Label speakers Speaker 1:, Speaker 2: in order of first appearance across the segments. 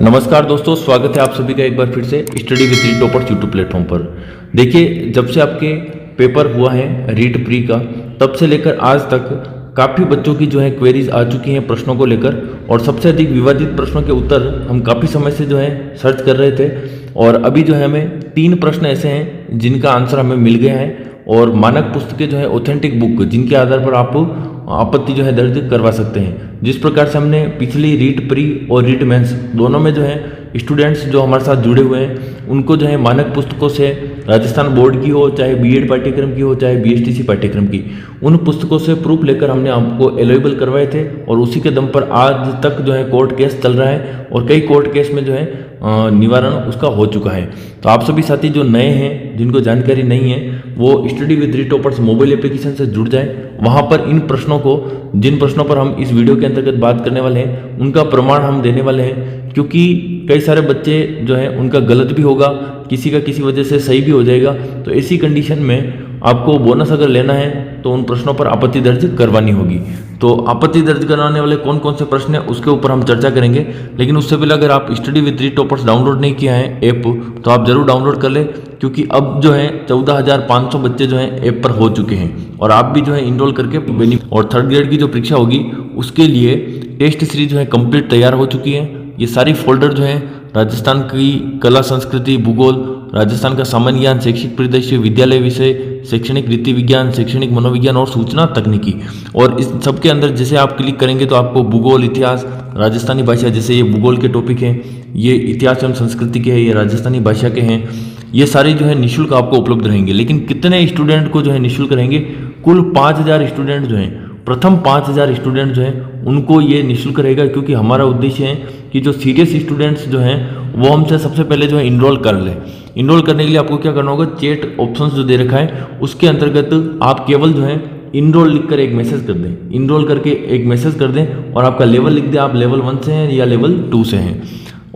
Speaker 1: नमस्कार दोस्तों, स्वागत है आप सभी का एक बार फिर से स्टडी विद री टॉपर्स यूट्यूब प्लेटफॉर्म पर। देखिए, जब से आपके पेपर हुआ है रीट प्री का, तब से लेकर आज तक काफ़ी बच्चों की जो है क्वेरीज आ चुकी हैं प्रश्नों को लेकर, और सबसे अधिक विवादित प्रश्नों के उत्तर हम काफ़ी समय से जो है सर्च कर रहे थे। और अभी जो है हमें 3 प्रश्न ऐसे हैं जिनका आंसर हमें मिल गया है, और मानक पुस्तकें जो है ऑथेंटिक बुक जिनके आधार पर आप आपत्ति जो है दर्ज करवा सकते हैं। जिस प्रकार से हमने पिछली रीट प्री और रीट मेंस दोनों में जो है स्टूडेंट्स जो हमारे साथ जुड़े हुए हैं उनको जो है मानक पुस्तकों से, राजस्थान बोर्ड की हो, चाहे बीएड पाठ्यक्रम की हो, चाहे बीएसटीसी पाठ्यक्रम की, उन पुस्तकों से प्रूफ लेकर हमने आपको अवेलेबल करवाए थे। और उसी के दम पर आज तक जो है कोर्ट केस चल रहा है, और कई कोर्ट केस में जो है निवारण उसका हो चुका है। तो आप सभी साथी जो नए हैं, जिनको जानकारी नहीं है, वो स्टडी विद री टॉपर्स मोबाइल एप्लीकेशन से जुड़ जाएं। वहाँ पर इन प्रश्नों को, जिन प्रश्नों पर हम इस वीडियो के अंतर्गत बात करने वाले हैं, उनका प्रमाण हम देने वाले हैं। क्योंकि कई सारे बच्चे जो हैं उनका गलत भी होगा, किसी का किसी वजह से सही भी हो जाएगा। तो ऐसी कंडीशन में आपको बोनस अगर लेना है तो उन प्रश्नों पर आपत्ति दर्ज करवानी होगी। तो आपत्ति दर्ज करवाने वाले कौन कौन से प्रश्न हैं उसके ऊपर हम चर्चा करेंगे। लेकिन उससे पहले अगर आप स्टडी विद री टॉपर्स डाउनलोड नहीं किया है ऐप, तो आप जरूर डाउनलोड कर लें, क्योंकि अब जो है 14,500 बच्चे जो हैं ऐप पर हो चुके हैं, और आप भी जो है इनरोल करके और 3rd ग्रेड की जो परीक्षा होगी उसके लिए टेस्ट सीरीज जो है कंप्लीट तैयार हो चुकी है। ये सारी फोल्डर जो है राजस्थान की कला संस्कृति, भूगोल, राजस्थान का सामान्य ज्ञान, शैक्षिक परिदृश्य, विद्यालय विषय, शैक्षणिक रीति विज्ञान, शैक्षणिक मनोविज्ञान और सूचना तकनीकी, और इस सब के अंदर जैसे आप क्लिक करेंगे तो आपको भूगोल, इतिहास, राजस्थानी भाषा, जैसे ये भूगोल के टॉपिक हैं, ये इतिहास एवं संस्कृति के हैं, ये राजस्थानी भाषा के हैं, ये सारी जो है निःशुल्क आपको उपलब्ध रहेंगे। लेकिन कितने स्टूडेंट को जो है निःशुल्क रहेंगे? कुल 5,000 स्टूडेंट जो हैं, प्रथम 5,000 स्टूडेंट जो हैं उनको ये निःशुल्क रहेगा। क्योंकि हमारा उद्देश्य है कि जो सीरियस स्टूडेंट्स जो हैं वो हमसे सबसे पहले जो है इनरोल कर लें। इनरोल करने के लिए आपको क्या करना होगा? चैट ऑप्शंस जो दे रखा है उसके अंतर्गत आप केवल जो है इनरोल लिखकर एक मैसेज कर दें, इनरोल करके एक मैसेज कर दें, और आपका लेवल लिख दें, आप लेवल 1 से हैं या लेवल 2 से हैं।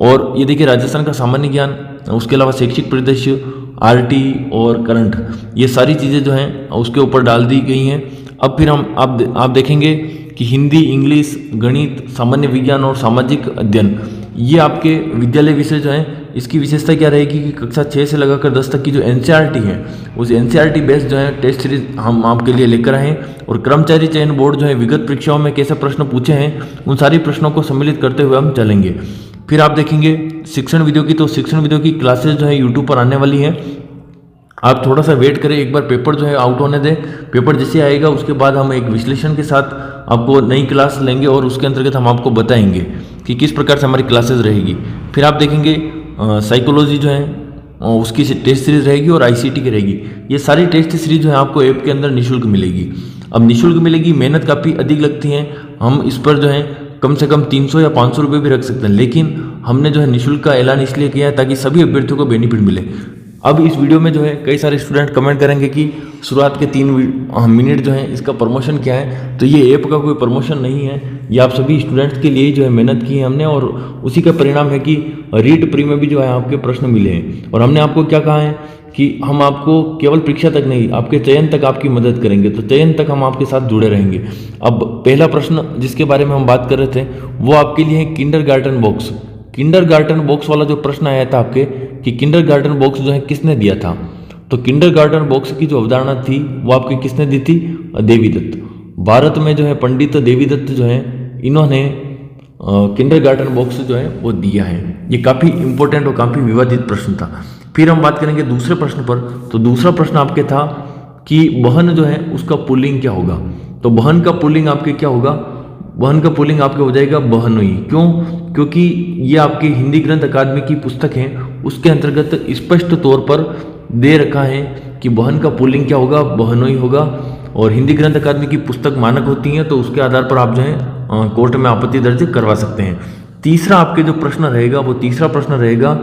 Speaker 1: और ये देखिए, राजस्थान का सामान्य ज्ञान, उसके अलावा शैक्षिक परिदृश्य, आरटी और करंट, ये सारी चीज़ें जो हैं उसके ऊपर डाल दी गई हैं। अब फिर आप देखेंगे कि हिंदी, इंग्लिश, गणित, सामान्य विज्ञान और सामाजिक अध्ययन, ये आपके विद्यालय विषय जो हैं, इसकी विशेषता क्या रहेगी कि कक्षा 6 से लगाकर 10 तक की जो एनसीईआरटी है, उस एनसीईआरटी बेस्ड जो है टेस्ट सीरीज हम आपके लिए लेकर आए हैं। और कर्मचारी चयन बोर्ड जो है विगत परीक्षाओं में कैसे प्रश्न पूछे हैं, उन सारी प्रश्नों को सम्मिलित करते हुए हम चलेंगे। फिर आप देखेंगे शिक्षण वीडियो की, तो शिक्षण वीडियो की क्लासेज जो है यूट्यूब पर आने वाली हैं। आप थोड़ा सा वेट करें, एक बार पेपर जो है आउट होने दें। पेपर जैसे आएगा उसके बाद हम एक विश्लेषण के साथ आपको नई क्लास लेंगे, और उसके अंतर्गत हम आपको बताएंगे कि किस प्रकार से हमारी क्लासेस रहेगी। फिर आप देखेंगे साइकोलॉजी जो है उसकी टेस्ट सीरीज रहेगी, और आईसीटी की रहेगी। ये सारी टेस्ट सीरीज जो है आपको ऐप के अंदर निःशुल्क मिलेगी। अब निःशुल्क मिलेगी, मेहनत काफ़ी अधिक लगती है, हम इस पर जो है कम से कम 300 या 500 रुपये भी रख सकते हैं। लेकिन हमने जो है निःशुल्क का ऐलान इसलिए किया है ताकि सभी अभ्यर्थियों को बेनिफिट मिले। अब इस वीडियो में जो है कई सारे स्टूडेंट कमेंट करेंगे कि शुरुआत के 3 मिनट जो है इसका प्रमोशन क्या है। तो ये ऐप का कोई प्रमोशन नहीं है, ये आप सभी स्टूडेंट्स के लिए जो है मेहनत की है हमने, और उसी का परिणाम है कि रीट प्री में भी जो है आपके प्रश्न मिले हैं। और हमने आपको क्या कहा है कि हम आपको केवल परीक्षा तक नहीं, आपके चयन तक आपकी मदद करेंगे। तो चयन तक हम आपके साथ जुड़े रहेंगे। अब पहला प्रश्न जिसके बारे में हम बात कर रहे थे वो आपके लिए है किंडरगार्टन बॉक्स। किंडरगार्टन बॉक्स वाला जो प्रश्न आया था आपके कि किंडरगार्टन बॉक्स जो है किसने दिया था, तो किंडरगार्टन बॉक्स की जो अवधारणा थी वो आपकी किसने दी थी? देवीदत्त। भारत में जो है पंडित देवीदत्त जो है, इन्होंने किंडरगार्टन बॉक्स जो है वो दिया है। ये काफ़ी इंपॉर्टेंट और काफ़ी विवादित प्रश्न था। फिर हम बात करेंगे दूसरे प्रश्न पर। तो दूसरा प्रश्न आपके था कि बहन जो है उसका पुल्लिंग क्या होगा। तो बहन का पुल्लिंग आपके क्या होगा? बहन का पुल्लिंग आपके हो जाएगा बहनोई। क्यों? क्योंकि ये आपकी हिंदी ग्रंथ अकादमी की पुस्तक है, उसके अंतर्गत स्पष्ट तौर पर दे रखा है कि बहन का पुल्लिंग क्या होगा? बहनोई होगा। और हिंदी ग्रंथ अकादमी की पुस्तक मानक होती हैं, तो उसके आधार पर आप जो है कोर्ट में आपत्ति दर्ज करवा सकते हैं। तीसरा आपके जो प्रश्न रहेगा वो तीसरा प्रश्न रहेगा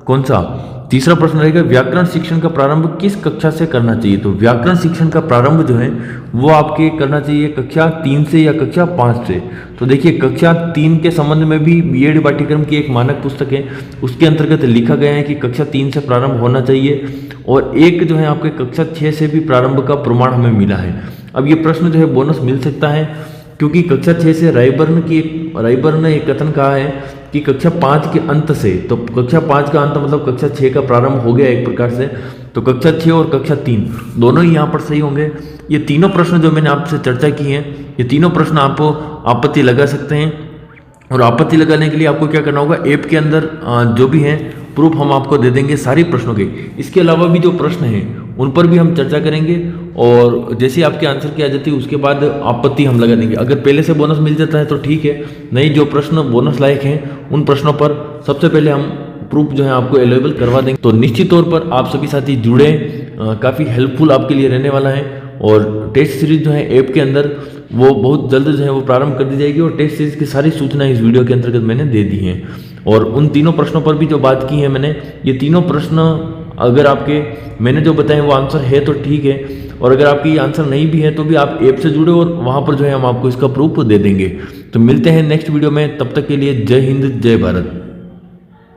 Speaker 1: कौन सा? तीसरा प्रश्न रहेगा व्याकरण शिक्षण का प्रारंभ किस कक्षा से करना चाहिए। तो व्याकरण शिक्षण का प्रारंभ जो है वो आपके करना चाहिए कक्षा 3 से या कक्षा 5 से। तो देखिए, कक्षा 3 के संबंध में भी बीएड पाठ्यक्रम की एक मानक पुस्तक है, उसके अंतर्गत लिखा गया है कि कक्षा 3 से प्रारंभ होना चाहिए। और एक जो है आपके कक्षा 6 से भी प्रारंभ का प्रमाण हमें मिला है। अब ये प्रश्न जो है बोनस मिल सकता है, क्योंकि कक्षा 6 से रायबर्न एक कथन कहा है कि कक्षा 5 के अंत से, तो कक्षा 5 का अंत मतलब कक्षा 6 का प्रारंभ हो गया एक प्रकार से, तो कक्षा 6 और कक्षा 3 दोनों ही यहाँ पर सही होंगे। ये तीनों प्रश्न जो मैंने आपसे चर्चा की हैं, ये तीनों प्रश्न आप आपत्ति लगा सकते हैं। और आपत्ति लगाने के लिए आपको क्या करना होगा, ऐप के अंदर जो भी हैं प्रूफ हम आपको दे देंगे सारी प्रश्नों के। इसके अलावा भी जो प्रश्न हैं उन पर भी हम चर्चा करेंगे, और जैसे आपके आंसर की आ जाती है उसके बाद आपत्ति हम लगा देंगे। अगर पहले से बोनस मिल जाता है तो ठीक है, नहीं जो प्रश्न बोनस लायक हैं उन प्रश्नों पर सबसे पहले हम प्रूफ जो है आपको अवेलेबल करवा देंगे। तो निश्चित तौर पर आप सभी साथी जुड़े, काफ़ी हेल्पफुल आपके लिए रहने वाला है। और टेस्ट सीरीज जो है ऐप के अंदर वो बहुत जल्द जो है वो प्रारंभ कर दी जाएगी, और टेस्ट सीरीज की सारी सूचना इस वीडियो के अंतर्गत मैंने दे दी हैं। और उन तीनों प्रश्नों पर भी जो बात की है मैंने, ये तीनों प्रश्न अगर आपके मैंने जो बताए वो आंसर है तो ठीक है, और अगर आपकी आंसर नहीं भी है तो भी आप ऐप से जुड़े और वहाँ पर जो है हम आपको इसका प्रूफ दे देंगे। तो मिलते हैं नेक्स्ट वीडियो में, तब तक के लिए जय हिंद जय भारत।